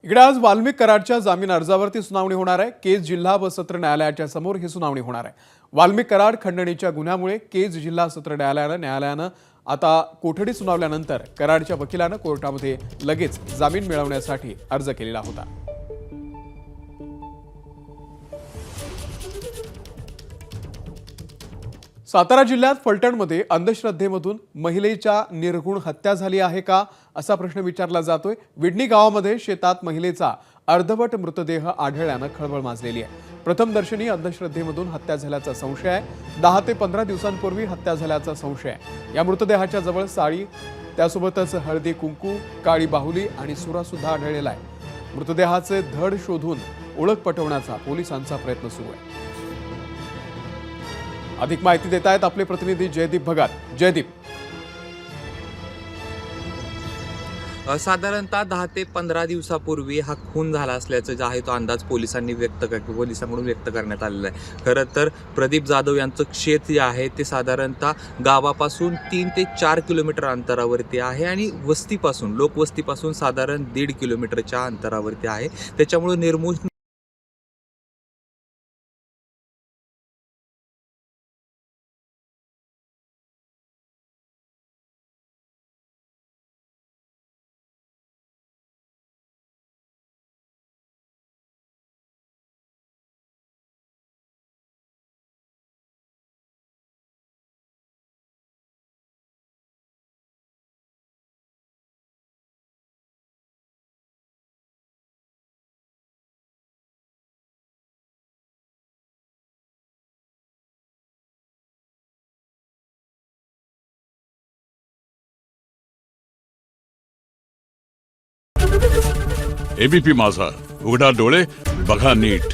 इकडे आज वाल्मिक कराडच्या जामीन अर्जावरती सुनावणी होणार आहे। केज जिल्हा व सत्र न्यायालयाच्या समोर ही सुनावणी होणार आहे। वाल्मिक कराड खंडणीच्या गुन्ह्यामुळे केज जिल्हा सत्र न्यायालयानं आता कोठडी सुनावल्यानंतर कराडच्या वकिलानं कोर्टामध्ये लगेच जामीन मिळवण्यासाठी अर्ज केलेला होता। सातारा जिल्ह्यात फलटणमध्ये अंधश्रद्धेमधून महिलेच्या निर्घुण हत्या झाली आहे का असा प्रश्न विचारला जातोय। विडणी गावामध्ये शेतात महिलेचा अर्धवट मृतदेह आढळल्यानं खळबळ माजलेली आहे। प्रथम दर्शनी अंधश्रद्धेमधून हत्या झाल्याचा संशय आहे। 10 ते 15 दिवसांपूर्वी हत्या झाल्याचा संशय आहे। या मृतदेहाच्या जवळ साडी, त्यासोबतच हळदी कुंकू, काळी बाहुली आणि सुरा सुद्धा आढळलेला आहे। मृतदेहाचे धड शोधून ओळख पटवण्याचा पोलिसांचा प्रयत्न सुरू आहे। अधिक माहिती देत आहेत आपले प्रतिनिधी जयदीप भगात। जयदीप, साधारणतः 10 ते 15 दिवसापूर्वी हा खून झाला असल्याचा जो आहे तो अंदाज पोलिसांकडून व्यक्त करण्यात आलेला आहे। खरं तर प्रदीप जाधव यांचं शेत जे आहे ते साधारणतः गावापासून 3 ते 4 किलोमीटर अंतरावरती आहे आणि लोकवस्तीपासून साधारण 1.5 किलोमीटरच्या अंतरावरती आहे। त्याच्यामुळे निर्मूळ एबीपी माझा, उघडा डोळे बघा नीट।